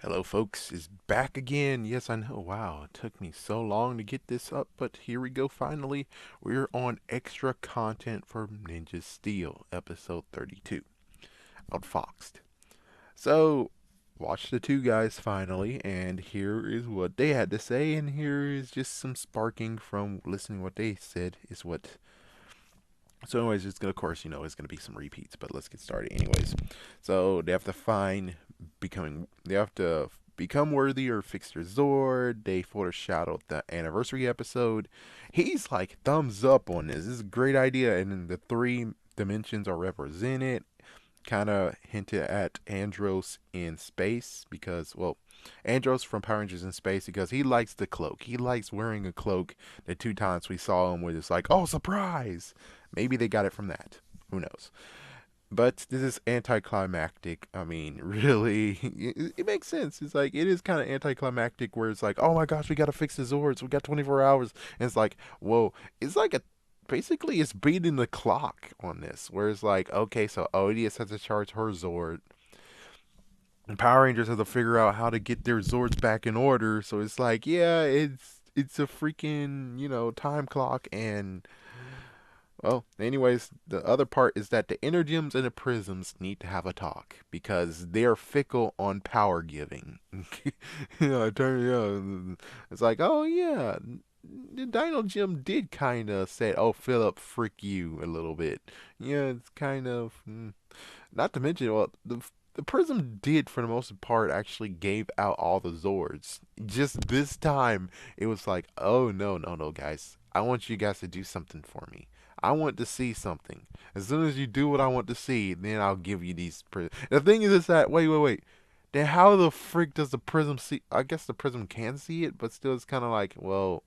Hello, folks. Is back again. Yes, I know. Wow, it took me so long to get this up, but here we go. Finally, we're on extra content for Ninja Steel, episode 32, Outfoxed. So, watch the two guys finally, and here is what they had to say, and here is just some sparking from listening what they said. Is what. So, anyways, it's gonna, of course, it's gonna be some repeats, but let's get started, anyways. So they have to find becoming. They have to become worthy or fix their Zord. They foreshadowed the anniversary episode. He's like thumbs up on this. This is a great idea, and then the three dimensions are represented. Kind of hinted at Andros in space because, well, Andros from Power Rangers in space because he likes the cloak. He likes wearing a cloak. The two times we saw him, where it's like, oh, surprise! Maybe they got it from that. Who knows? But this is anticlimactic. I mean, really, it makes sense. It's like it is kind of anticlimactic, where it's like, oh my gosh, we gotta fix the Zords. We got 24 hours, and it's like, whoa, it's like a basically it's beating the clock on this. Where it's like, okay, so ODS has to charge her Zord, and Power Rangers have to figure out how to get their Zords back in order. So it's like, yeah, it's a freaking time clock and well, anyways, the other part is that the Energems and the Prisms need to have a talk because they're fickle on power giving. It's like, oh yeah, the Dino Gem did kind of say, oh Philip, frick you a little bit. Yeah, it's kind of not to mention, well, the Prism did for the most part actually gave out all the Zords. Just this time, it was like, oh no, no, no, guys, I want you guys to do something for me. I want to see something. As soon as you do what I want to see, then I'll give you these. The thing is that wait, wait, wait. Then how the frick does the prism see? I guess the prism can see it, but still, it's kind of like, well,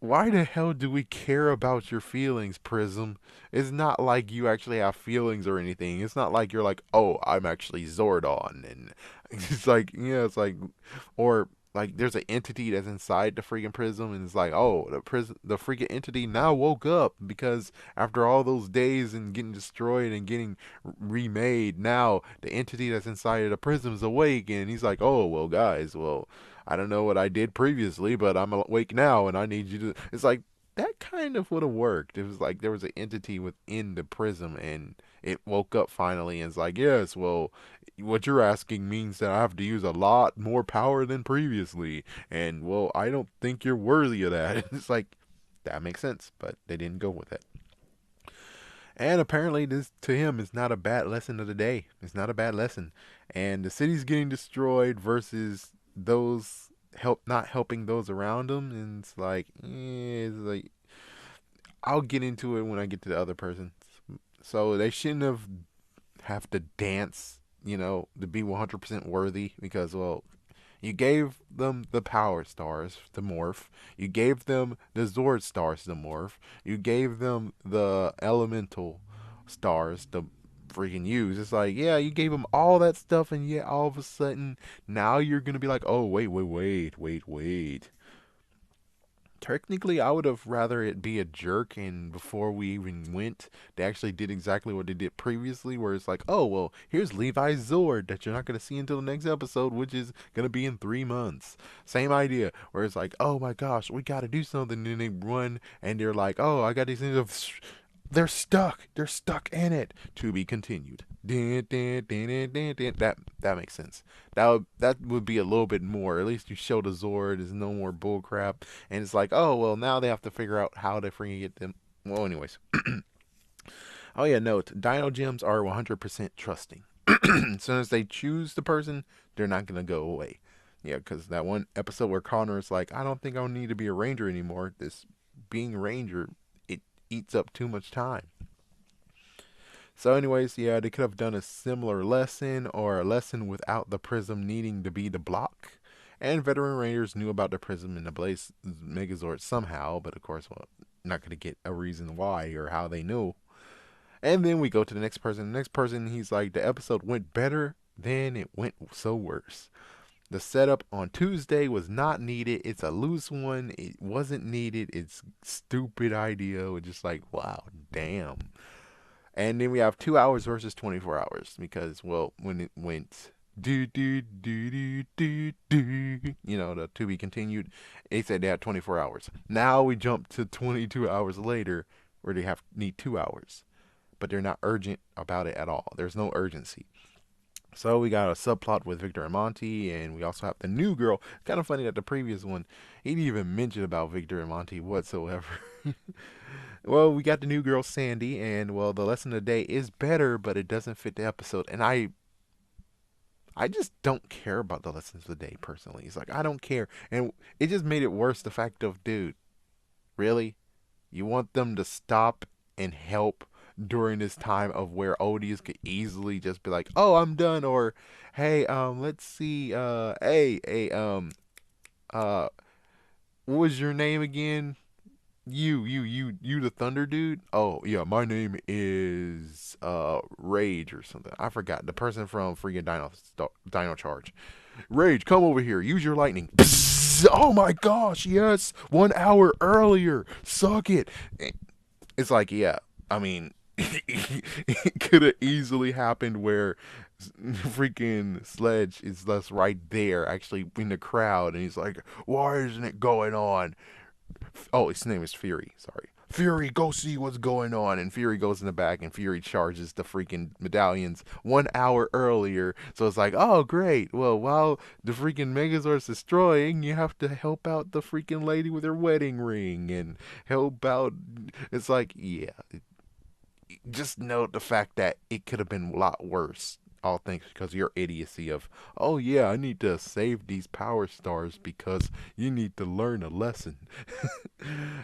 why the hell do we care about your feelings, Prism? It's not like you actually have feelings or anything. It's not like you're like, oh, I'm actually Zordon, and it's like, yeah, it's like, or like there's an entity that's inside the freaking prism, and it's like, oh, the freaking entity now woke up because after all those days and getting destroyed and getting remade, now the entity that's inside of the prism is awake, and he's like, oh, well, guys, well, I don't know what I did previously, but I'm awake now, and I need you to. It's like that kind of would have worked. It was like there was an entity within the prism, and it woke up finally, and it's like, yes, well, what you're asking means that I have to use a lot more power than previously, and well, I don't think you're worthy of that. It's like that makes sense, but they didn't go with it. And apparently, this to him is not a bad lesson of the day. It's not a bad lesson. And the city's getting destroyed versus those not helping those around them. And it's like I'll get into it when I get to the other person. So they shouldn't have to dance, to be 100% worthy because well, you gave them the Power Stars to morph. You gave them the Zord Stars to morph. You gave them the Elemental Stars to freaking use. It's like, yeah, you gave them all that stuff, and yet all of a sudden, now you're going to be like, oh, wait, wait, wait, wait, wait. Technically, I would have rather it be a jerk, and before we even went, they actually did exactly what they did previously, where it's like, oh, well, here's Levi's Zord that you're not going to see until the next episode, which is going to be in 3 months. Same idea, where it's like, oh my gosh, we got to do something, and then they run, and they're like, oh, I got these things of. They're stuck. They're stuck in it. To be continued. That makes sense. That would be a little bit more. At least you show the Zord. There's no more bullcrap. And it's like, oh well, now they have to figure out how to freaking get them. Well, anyways. Oh yeah, note Dino Gems are 100% trusting. As soon as they choose the person, they're not gonna go away. Yeah, because that one episode where Connor is like, I don't think I'll need to be a ranger anymore. This being a ranger, it eats up too much time. So, anyways, yeah, they could have done a similar lesson or a lesson without the prism needing to be the block. And veteran Rangers knew about the prism and the Blaze Megazord somehow, but of course, well, not going to get a reason why or how they knew. And then we go to the next person. The next person, he's like, the episode went better, then it went so worse. The setup on Tuesday was not needed. It's a loose one. It wasn't needed. It's stupid idea. It's just like, wow, damn. And then we have 2 hours versus 24 hours because, well, when it went Do do do do do do. You know, the to be continued. They said they had 24 hours. Now we jump to 22 hours later, where they have need 2 hours, but they're not urgent about it at all. There's no urgency. So we got a subplot with Victor and Monty, and we also have the new girl. Kind of funny that the previous one, he didn't even mention about Victor and Monty whatsoever. Well, we got the new girl Sandy, and well, the lesson of the day is better, but it doesn't fit the episode. And I just don't care about the lessons of the day personally. It's like I don't care, and it just made it worse. The fact of, dude, really, you want them to stop and help during this time of where Odious could easily just be like, "Oh, I'm done," or, "Hey, let's see, uh, what was your name again? You, the Thunder dude? Oh, yeah, my name is Rage or something. I forgot the person from freaking Dino Charge. Rage, come over here. Use your lightning. Psst, oh my gosh, yes, 1 hour earlier. Suck it. It's like, yeah, I mean, it could have easily happened where freaking Sledge is just right there, actually in the crowd, and he's like, "Why isn't it going on?" Oh, his name is Fury. Sorry. Fury, go see what's going on. And Fury goes in the back, and Fury charges the freaking medallions 1 hour earlier. So it's like, oh, great. Well, while the freaking Megazord's destroying, you have to help out the freaking lady with her wedding ring and help out. It's like, yeah, just note the fact that it could have been a lot worse. All thanks because of your idiocy of, oh yeah, I need to save these power stars because you need to learn a lesson.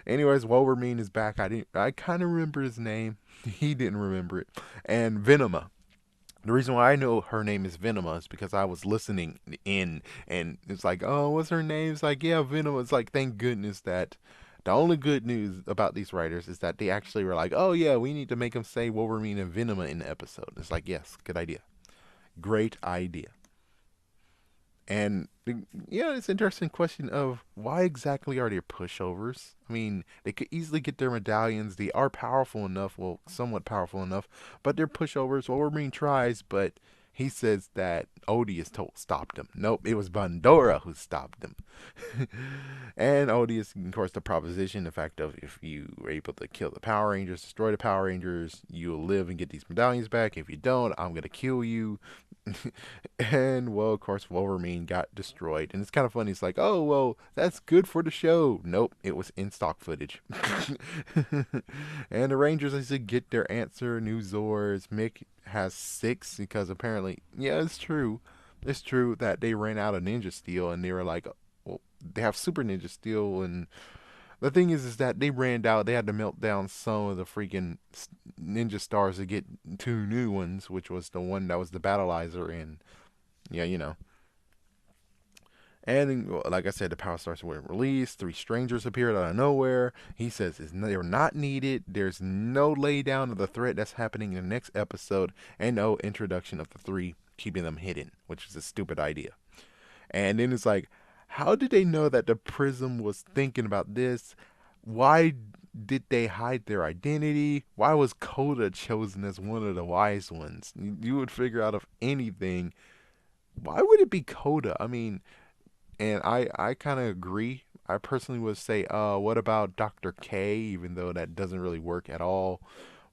Anyways, Wolverine is back. I kind of remember his name. He didn't remember it. And Venoma. The reason why I know her name is Venoma is because I was listening in, and it's like, oh, what's her name? It's like, yeah, Venoma. It's like, thank goodness that the only good news about these writers is that they actually were like, oh yeah, we need to make them say Wolverine and Venoma in the episode. It's like, yes, good idea, great idea. And yeah, it's an interesting question of why exactly are they pushovers? I mean, they could easily get their medallions. They are powerful enough, well, somewhat powerful enough, but they're pushovers. Wolverine tries, but he says that Odious stopped him. Nope, it was Bandora who stopped him. And Odious, of course, the proposition, the fact of if you are able to kill the Power Rangers, destroy the Power Rangers, you'll live and get these medallions back. If you don't, I'm gonna kill you. And well, of course, Wolverine got destroyed, and it's kind of funny. It's like, oh well, that's good for the show. Nope, it was in stock footage. And the Rangers, I said, get their answer. New Zords. Mick has 6 because apparently, yeah, it's true. It's true that they ran out of Ninja Steel, and they were like, well, they have Super Ninja Steel, and the thing is that they ran out. They had to melt down some of the freaking ninja stars to get 2 new ones, which was the one that was the battleizer, and yeah, you know. And well, like I said, the power stars were released. 3 strangers appeared out of nowhere. He says they're not needed. There's no laydown of the threat that's happening in the next episode, and no introduction of the 3, keeping them hidden, which is a stupid idea. And then it's like, how did they know that the Prism was thinking about this? Why did they hide their identity? Why was Coda chosen as one of the wise ones? You would figure out of anything. Why would it be Coda? I mean, and I kind of agree. I personally would say, what about Dr. K, even though that doesn't really work at all?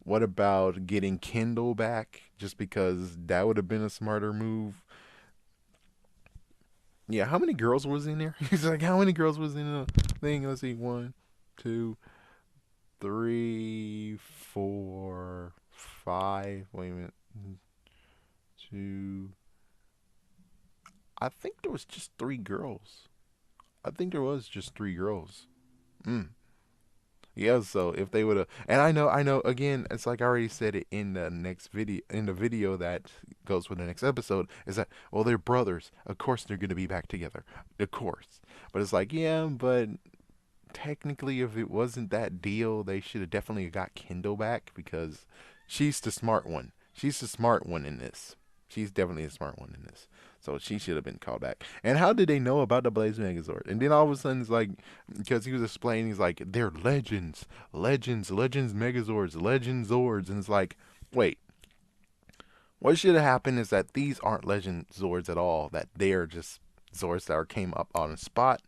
What about getting Kendall back? Just because that would have been a smarter move. Yeah, how many girls was in there? He's like, how many girls was in the thing? Let's see, one, two, three, four, five. Wait a minute, two. I think there was just 3 girls. I think there was just 3 girls. Mm. Yeah, so if they would have, and I know. Again, it's like I already said it in the next video, in the video that goes with the next episode, is that well, they're brothers. Of course, they're gonna be back together. Of course, but it's like yeah, but technically, if it wasn't that deal, they should have definitely got Kendall back because she's the smart one. She's the smart one in this. She's definitely the smart one in this. So she should have been called back. And how did they know about the Blaze Megazord? And then all of a sudden, it's like, because he was explaining, he's like, they're legends, legends, legends Megazords, legends Zords. And it's like, wait, What should have happened is that these aren't legend Zords at all. That they are just Zords that are came up on the spot.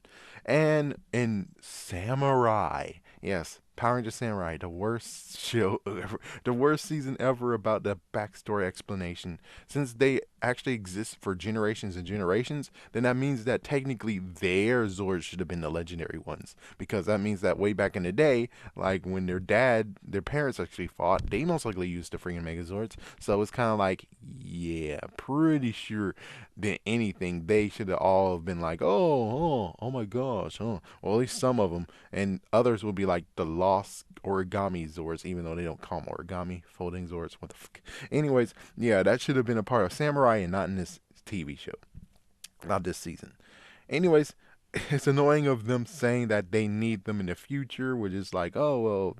And in Samurai, yes, Power Ranger Samurai, the worst show ever, the worst season ever about the backstory explanation. Since they actually exist for generations and generations, then that means that technically their Zords should have been the legendary ones. Because that means that way back in the day, like when their parents actually fought, they most likely used the freaking Megazords. So it's kind of like, yeah, pretty sure than anything, they should have all been like, oh my gosh, oh. Well, at least some of them, and others will be like the lost origami Zords, even though they don't call them origami folding Zords. What the fuck? Anyways, yeah, that should have been a part of Samurai and not in this TV show, not this season. Anyways, it's annoying of them saying that they need them in the future, which is like, oh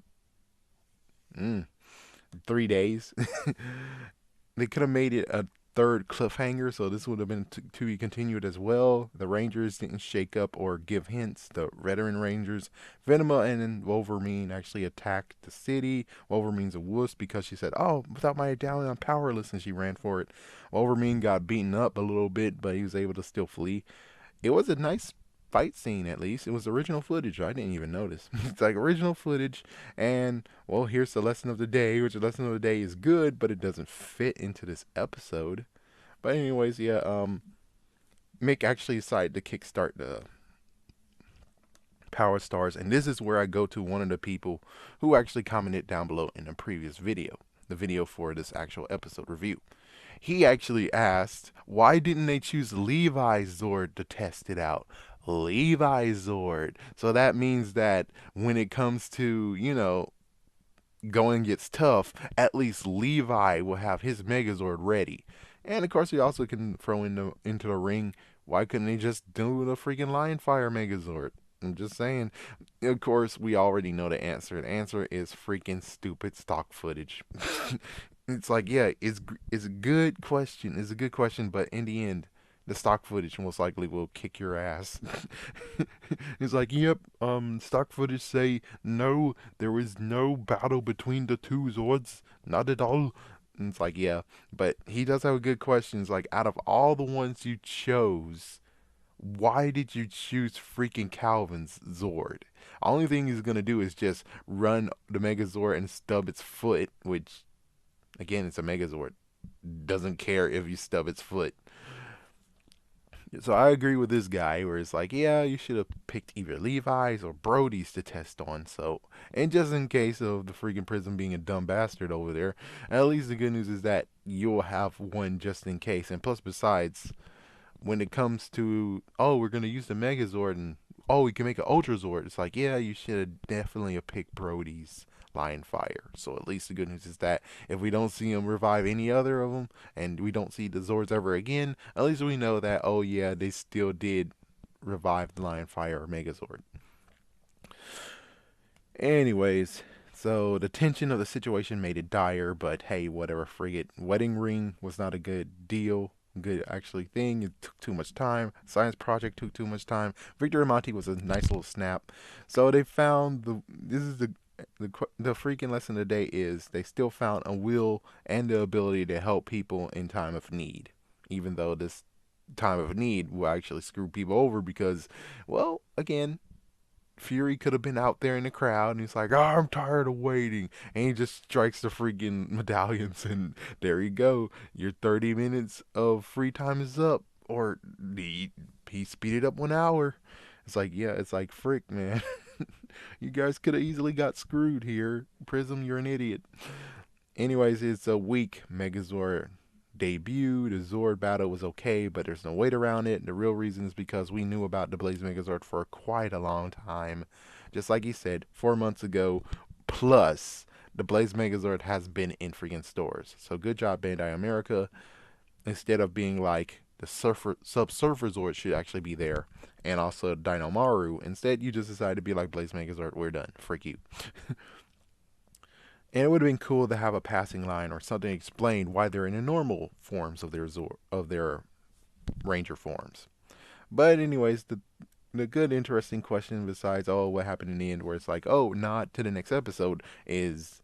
well, 3 days. They could have made it a third cliffhanger, so this would have been to be continued as well. The Rangers didn't shake up or give hints. The veteran Rangers, Venema and then Wolverine, actually attacked the city. Wolverine's a wuss because she said, "Oh, without my medallion, I'm powerless," and she ran for it. Wolverine got beaten up a little bit, but he was able to still flee. It was a nice fight scene, at least. It was original footage. I didn't even notice. It's like original footage. And, well, here's the lesson of the day, which the lesson of the day is good, but it doesn't fit into this episode. But, anyways, yeah, Mick actually decided to kickstart the Power Stars. And this is where I go to one of the people who actually commented down below in the previous video, the video for this actual episode review. He actually asked, why didn't they choose Levi's Zord to test it out? Levi's Zord. So that means that when it comes to, going gets tough, at least Levi will have his Megazord ready. And of course, he also can throw into the ring. Why couldn't he just do the freaking Lion Fire Megazord? I'm just saying. Of course, we already know the answer. The answer is freaking stupid stock footage. It's like, yeah, it's a good question. It's a good question, but in the end, the stock footage most likely will kick your ass. It's like, yep, stock footage say no, there was no battle between the two Zords, not at all. And it's like, yeah, but he does have a good question. It's like, out of all the ones you chose, why did you choose freaking Calvin's Zord? Only thing he's gonna do is just run the Megazord and stub its foot, which, again, it's a Megazord. Doesn't care if you stub its foot. So I agree with this guy where it's like, yeah, you should have picked either Levi's or Brody's to test on. So, and just in case of the freaking Prism being a dumb bastard over there, at least the good news is that you'll have one just in case. And plus, besides, when it comes to, oh, we're gonna use the Megazord and oh, we can make an Ultra Zord, it's like, yeah, you should have definitely have picked Brody's Lion Fire. So at least the good news is that if we don't see him revive any other of them and we don't see the Zords ever again, at least we know that, oh yeah, they still did revive the Lion Fire or Megazord. Anyways, so the tension of the situation made it dire, but hey, whatever, frigate. Wedding ring was not a good deal, good actually thing. It took too much time. Science project took too much time. Victor and Monty was a nice little snap. So they found this is the freaking lesson of the day is they still found a will and the ability to help people in time of need, even though this time of need will actually screw people over because, well, again, Fury could have been out there in the crowd and he's like, oh, I'm tired of waiting. And he just strikes the freaking medallions and there you go. Your 30 minutes of free time is up. Or he speeded up 1 hour. It's like, yeah, it's like, frick, man. You guys could have easily got screwed here. Prism, you're an idiot. Anyways, it's a weak Megazord debut. The Zord battle was okay, but there's no weight around it. The real reason is because we knew about the Blaze Megazord for quite a long time. Just like he said, 4 months ago. Plus, the Blaze Megazord has been in freaking stores. So good job, Bandai America. Instead of being like the Sub-Surfer Zord should actually be there, and also Dino Maru. Instead, you just decided to be like Blaze Megazord. We're done. Freak you. And it would have been cool to have a passing line or something explain why they're in the normal forms of their Ranger forms. But anyways, the good interesting question besides, oh, what happened in the end, where it's like, oh, not to the next episode, is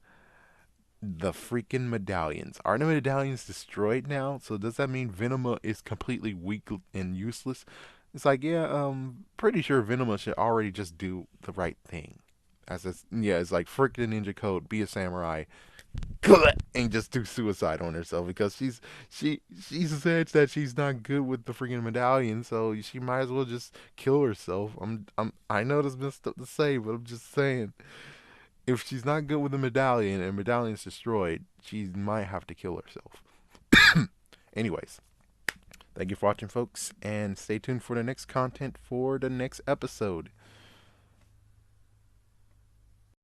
The freaking medallions. Are the medallions destroyed now? So does that mean Venema is completely weak and useless? It's like, yeah, pretty sure Venema should already just do the right thing. Yeah, it's like freaking Ninja Code, be a samurai, and just do suicide on herself because she said that she's not good with the freaking medallion, so she might as well just kill herself. I know this messed up to say, but I'm just saying if she's not good with the medallion and medallion's destroyed, she might have to kill herself. Anyways, thank you for watching, folks, and stay tuned for the next content for the next episode.